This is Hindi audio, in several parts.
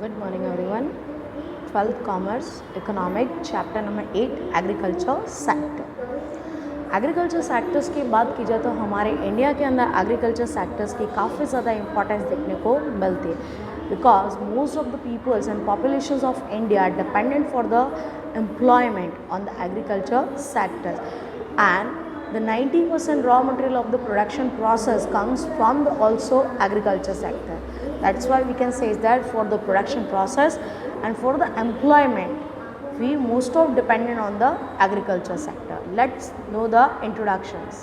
Good morning everyone. 12th Commerce Economic Chapter number 8 Agriculture Sector. Agriculture sectors की बात की जाए तो हमारे इंडिया के अंदर एग्रीकल्चर सेक्टर्स की काफ़ी ज़्यादा इंपॉर्टेंस देखने को मिलती है because most of the peoples and populations of India dependent for the employment on the agriculture sectors and the 90% raw material of the production process comes from the also agriculture sector. That's why we can say that for the production process and for the employment we most of dependent on the agriculture sector. Let's know the introductions.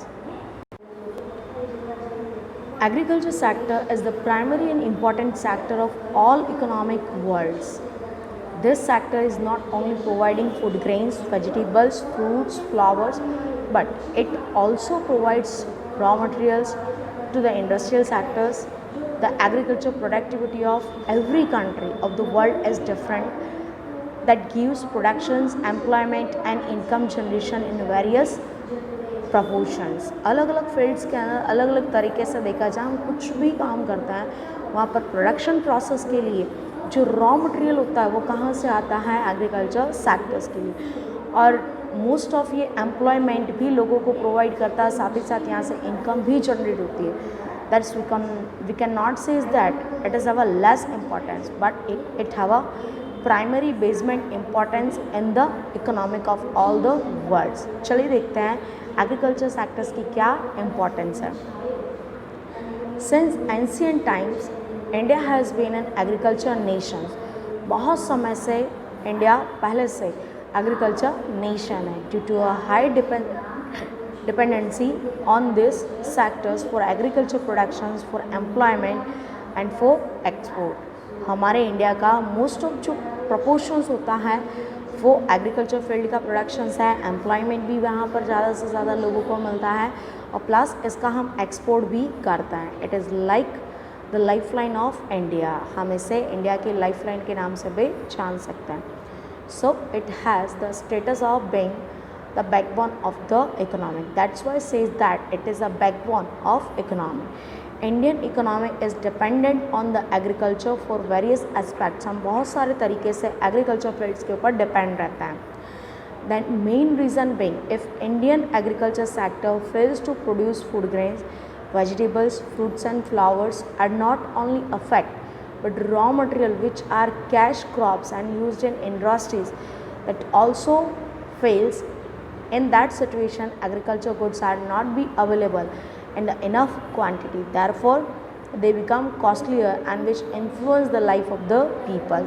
Agriculture sector is the primary and important sector of all economic worlds. This sector is not only providing food grains, vegetables, fruits, flowers, but it also provides raw materials to the industrial sectors. The agriculture productivity of every country of the world is different. That gives productions, employment and income generation in various proportions. अलग अलग फील्ड्स के अंदर अलग अलग तरीके से देखा जाए हम कुछ भी काम करते हैं वहाँ पर प्रोडक्शन प्रोसेस के लिए जो रॉ मटेरियल होता है वो कहाँ से आता है एग्रीकल्चर सेक्टर्स के लिए और मोस्ट ऑफ ये एम्प्लॉयमेंट भी लोगों को प्रोवाइड करता है साथ ही साथ यहाँ से इनकम भी जनरेट होती है that's we can not say that it is have a less importance but it have a primary basement importance in the economic of all the worlds. चलिए देखते हैं एग्रीकल्चर सेक्टर्स की क्या इम्पॉर्टेंस है. Since ancient times India has been an agriculture nation. बहुत समय से इंडिया पहले से एग्रीकल्चर नेशन है due to a high dependency on these sectors for agriculture productions, for employment and for export. हमारे इंडिया का मोस्ट ऑफ जो प्रपोर्शंस होता है वो एग्रीकल्चर फील्ड का प्रोडक्शंस है. एम्प्लॉयमेंट भी वहाँ पर ज़्यादा से ज़्यादा लोगों को मिलता है और प्लस इसका हम एक्सपोर्ट भी करते हैं. It is like the life line of India. हम इसे इंडिया की लाइफ लाइन के नाम से भी जान सकते हैं. So it has the status of being the backbone of the economy. That's why it says that it is a backbone of economy. Indian economy is dependent on the agriculture for various aspects. हम बहुत सारे तरीके से agriculture fields के ऊपर depend रहता है. Then main reason being if Indian agriculture sector fails to produce food grains, vegetables, fruits and flowers are not only affect but raw material which are cash crops and used in industries that also fails. In that situation agriculture goods are not be available in the enough quantity, therefore they become costlier and which influence the life of the people.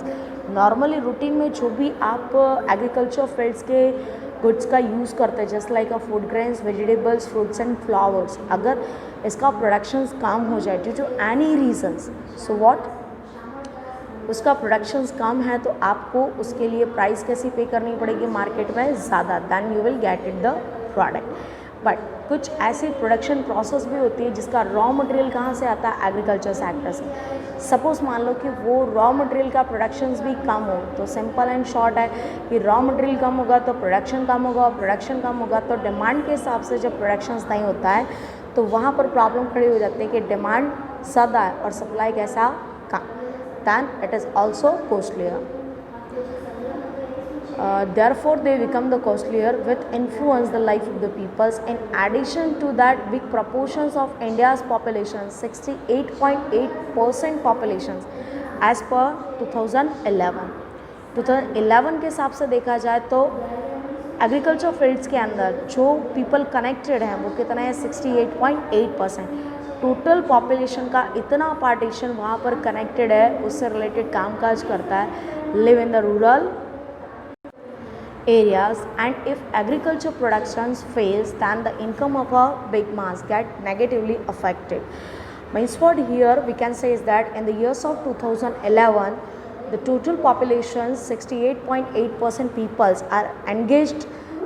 Normally routine में जो भी आप एग्रीकल्चर फील्ड्स के गुड्स का यूज़ करते हैं just like a food grains, vegetables, fruits and flowers, अगर इसका प्रोडक्शंस कम हो जाए due to any reasons, so what उसका प्रोडक्शंस कम है तो आपको उसके लिए प्राइस कैसी पे करनी पड़ेगी मार्केट में ज़्यादा, than you will get it the product. But कुछ ऐसी प्रोडक्शन प्रोसेस भी होती है जिसका रॉ मटेरियल कहाँ से आता है एग्रीकल्चर सेक्टर से. सपोज़ मान लो कि वो रॉ मटेरियल का प्रोडक्शंस भी कम हो तो सिंपल एंड शॉर्ट है कि रॉ मटेरियल कम होगा तो प्रोडक्शन कम होगा, प्रोडक्शन कम होगा तो डिमांड के हिसाब से जब प्रोडक्शंस नहीं होता है तो वहाँ पर प्रॉब्लम खड़ी हो जाती है कि डिमांड ज़्यादा है और सप्लाई कैसा कम, then it is also costlier. Therefore they become the costlier which influence the life of the peoples. In addition to that big proportions of India's population 68.8% populations as per 2011 के हिसाब से देखा जाए तो एग्रीकल्चर फील्ड्स के अंदर जो पीपल कनेक्टेड हैं वो कितना है 68.8%. टोटल पॉपुलेशन का इतना पार्टीशन वहाँ पर कनेक्टेड है, उससे रिलेटेड कामकाज करता है, live in the rural areas. And if agriculture productions fails then the income of a big mass get negatively affected. Means what here we can say is that in the years of 2011 the total population 68.8% peoples are engaged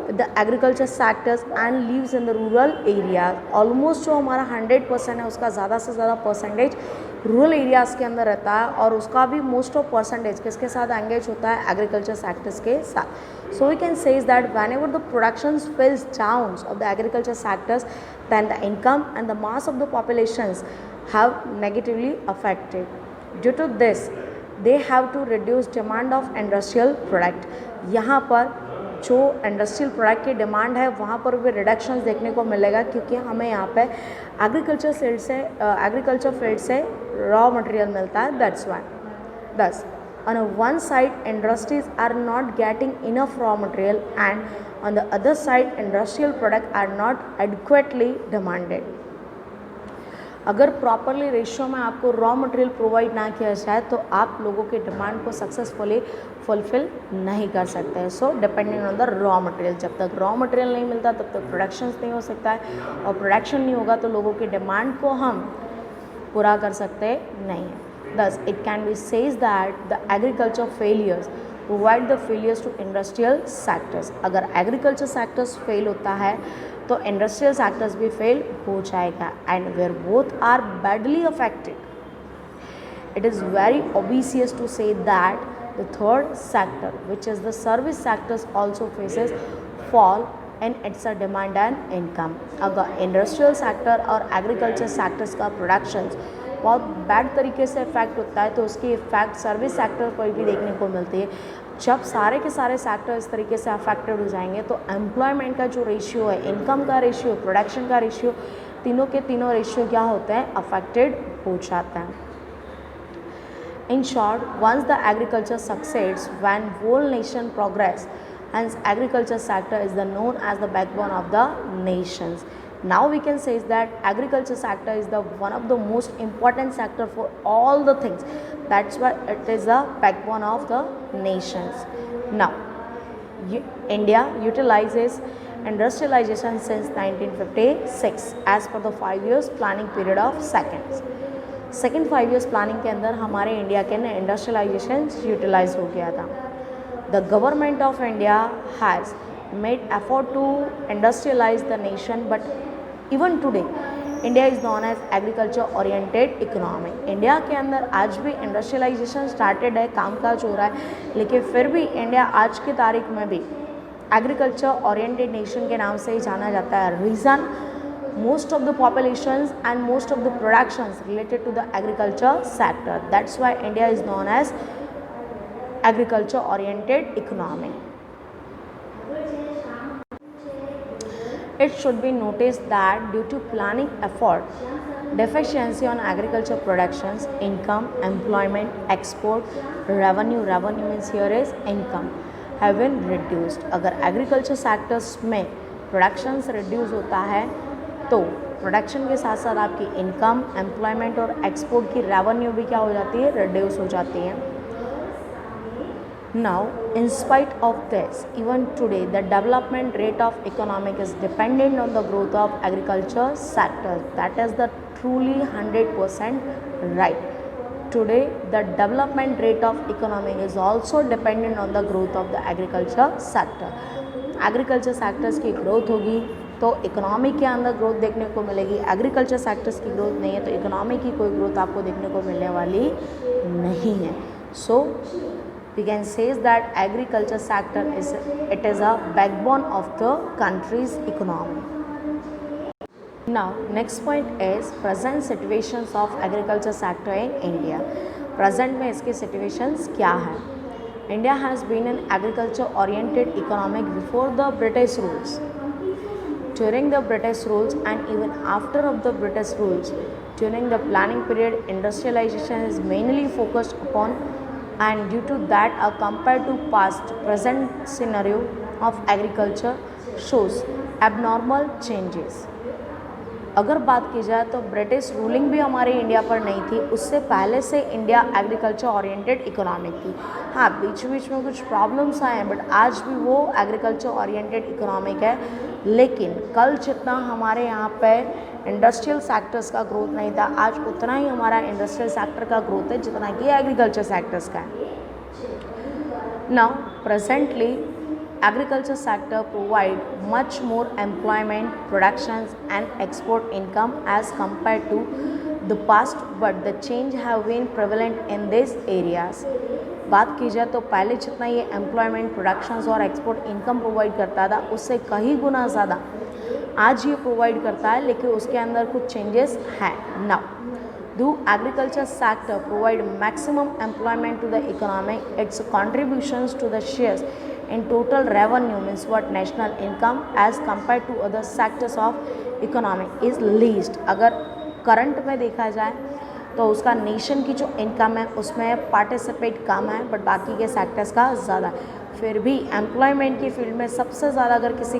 with the agriculture sectors and lives in the rural areas. Almost जो हमारा 100% है उसका ज़्यादा से ज़्यादा परसेंटेज रूरल एरियाज़ के अंदर रहता है और उसका भी मोस्ट ऑफ परसेंटेज किसके साथ एंगेज होता है एग्रीकल्चर सेक्टर्स के साथ. So we can say that whenever the production falls down of the agriculture sectors then the income and the mass of the populations have negatively affected. Due to this they have to reduce demand of industrial product. यहाँ पर जो इंडस्ट्रियल प्रोडक्ट की डिमांड है वहाँ पर भी रिडक्शंस देखने को मिलेगा, क्योंकि हमें यहाँ पे एग्रीकल्चर फील्ड से रॉ मटेरियल मिलता है, that's why. Thus, on one side, industries are not getting enough raw material, and on the other side, industrial products are not adequately demanded. अगर प्रॉपरली रेशियो में आपको रॉ मटेरियल प्रोवाइड ना किया जाए तो आप लोगों के डिमांड को सक्सेसफुली फुलफिल नहीं कर सकते हैं। So depending on the raw material, जब तक रॉ मटेरियल नहीं मिलता तब तक प्रोडक्शन नहीं हो सकता है, और प्रोडक्शन नहीं होगा तो लोगों की डिमांड को हम पूरा कर सकते नहीं हैं। Thus, it can be said that the agriculture failures provide the failures to industrial sectors. अगर agriculture sectors fail होता है तो industrial sectors भी fail हो जाएगा, and where both are badly affected, it is very obvious to say that the third sector, which is the service sectors, also faces fall in its demand and income. अगर industrial sector और agriculture sectors का productions बहुत बैड तरीके से इफेक्ट होता है तो उसकी इफेक्ट सर्विस सेक्टर पर भी देखने को मिलती है। जब सारे के सारे सेक्टर इस तरीके से अफेक्टेड हो जाएंगे तो एम्प्लॉयमेंट का जो रेशियो है, इनकम का रेशियो, प्रोडक्शन का रेशियो, तीनों के तीनों रेशियो क्या होते हैं, अफेक्टेड हो जाता है। In short, once the agriculture succeeds when whole nation progress, hence agriculture sector is the known as the backbone of the nations. Now we can say that agriculture sector is the one of the most important sector for all the things. That's why it is the backbone of the nations. Now, India utilizes industrialization since 1956 as per the 5 years planning period of second 5 years planning के अंदर हमारे इंडिया के इंडस्ट्रियलाइजेशन यूटिलाइज हो गया था। The government of India has made effort to industrialize the nation, but even today India is known as agriculture oriented economy. India के अंदर आज भी इंडस्ट्रियलाइजेशन स्टार्टेड है, कामकाज हो रहा है, लेकिन फिर भी इंडिया आज की तारीख में भी एग्रीकल्चर ओरिएंटेड नेशन के नाम से ही जाना जाता है। Reason, most of the populations and most of the productions related to the agriculture sector. That's why India is known as agriculture oriented economy. It should be noticed that due to planning effort, deficiency on agriculture productions, income, employment, export, revenue means here is income, have been reduced. अगर agriculture sectors में productions reduce होता है तो प्रोडक्शन के साथ साथ आपकी इनकम, एम्प्लॉयमेंट और एक्सपोर्ट की रेवेन्यू भी क्या हो जाती है, रिड्यूस हो जाती है। Now, in spite of this, even today, the development rate of economic is dependent on the growth of agriculture sector. That is the truly 100% right. Today, the development rate of economic is also dependent on the growth of the agriculture sector. Agriculture sectors की growth होगी तो इकोनॉमी के अंदर ग्रोथ देखने को मिलेगी। एग्रीकल्चर सेक्टर्स की ग्रोथ नहीं है तो इकोनॉमी की कोई ग्रोथ आपको देखने को मिलने वाली नहीं है। सो we can say that agriculture sector is a backbone of the country's economy. Now next point is present situations of agriculture sector in India. Present में इसके situations क्या है? India has been an agriculture oriented economic before the British rules. During the British rules and even after of the British rules, during the planning period, industrialization is mainly focused upon, and due to that compared to past present scenario of agriculture shows abnormal changes. अगर बात की जाए तो ब्रिटिश रूलिंग भी हमारे इंडिया पर नहीं थी, उससे पहले से इंडिया एग्रीकल्चर ओरिएंटेड इकोनॉमिक थी। हाँ, बीच बीच में कुछ प्रॉब्लम्स आए हैं बट आज भी वो एग्रीकल्चर ओरिएंटेड इकोनॉमिक है। लेकिन कल जितना हमारे यहाँ पे इंडस्ट्रियल सेक्टर्स का ग्रोथ नहीं था, आज उतना ही हमारा इंडस्ट्रियल सेक्टर का ग्रोथ है जितना कि एग्रीकल्चर सेक्टर्स का है। Now presently agriculture sector provide much more employment, productions and export income as compared to the past, but the change have been prevalent in these areas. बात की जाए तो पहले जितना ये एम्प्लॉयमेंट, प्रोडक्शंस और एक्सपोर्ट इनकम प्रोवाइड करता था उससे कई गुना ज़्यादा आज ये प्रोवाइड करता है, लेकिन उसके अंदर कुछ चेंजेस हैं। Now Do agriculture sector provide maximum employment to the economy? Its contributions to the shares in total revenue means what national income as compared to other sectors of economy is least. अगर करंट में देखा जाए तो उसका नेशन की जो इनकम है उसमें पार्टिसिपेट कम है बट बाकी के सेक्टर्स का ज़्यादा है. फिर भी एम्प्लॉयमेंट की फील्ड में सबसे ज़्यादा अगर किसी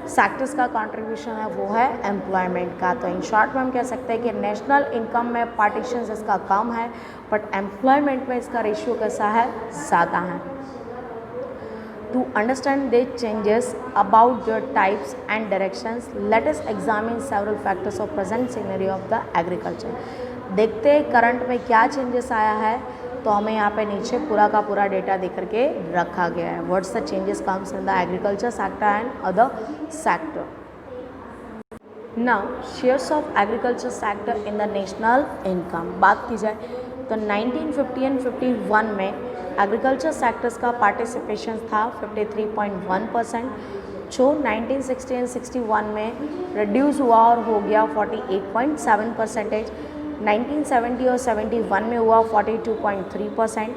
सेक्टर्स का कंट्रीब्यूशन है वो है एम्प्लॉयमेंट का. तो इन शॉर्ट में हम कह सकते हैं कि नेशनल इनकम में पार्टीशन इसका कम है बट एम्प्लॉयमेंट में इसका रेशियो कैसा है, ज़्यादा है. To understand these changes about their types and directions, let us examine several factors of present scenario of the agriculture. देखते हैं करंट में क्या चेंजेस आया है. तो हमें यहाँ पे नीचे पूरा का पूरा डेटा दे करके रखा गया है. What's the changes comes in the agriculture sector and other sector. Now shares of agriculture sector in the national income बात की जाए तो 1950 एंड 51 में एग्रीकल्चर सेक्टर्स का पार्टिसिपेशन था 53.1%, जो 1960 एंड 61 में रिड्यूस हुआ और हो गया 48.7%. 1970 और 71 में हुआ 42.3%,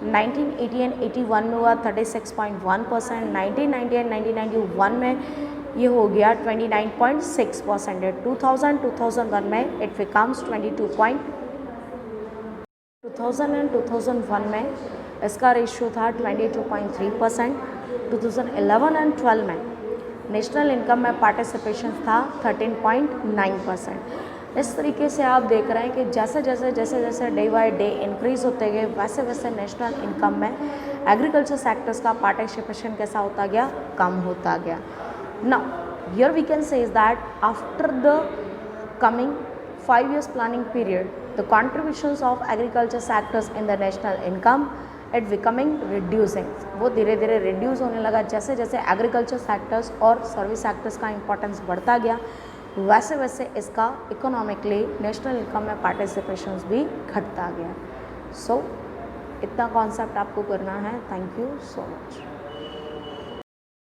1980 एंड 81 में हुआ 36.1%, 1990 एंड 1991 में ये हो गया 29.6%. 2001 में इट बिकम्स 2000 एंड 2001 में इसका रेशियो था 22.3%. 2011 एंड 12 में नेशनल इनकम में पार्टिसिपेशन था 13.9%. इस तरीके से आप देख रहे हैं कि जैसे जैसे डे बाय डे इंक्रीज़ होते गए वैसे वैसे नेशनल इनकम में एग्रीकल्चर सेक्टर्स का पार्टिसिपेशन कैसा होता गया, कम होता गया. Now here we can say is that after the coming 5 years planning period the contributions of agriculture sectors in the national income it becoming reducing. वो धीरे धीरे रिड्यूस होने लगा जैसे जैसे एग्रीकल्चर सेक्टर्स और सर्विस सेक्टर्स का इंपॉर्टेंस बढ़ता गया वैसे वैसे इसका इकोनॉमिकली नेशनल इनकम में पार्टिसिपेशन भी घटता गया. सो इतना कॉन्सेप्ट आपको करना है. Thank you so much.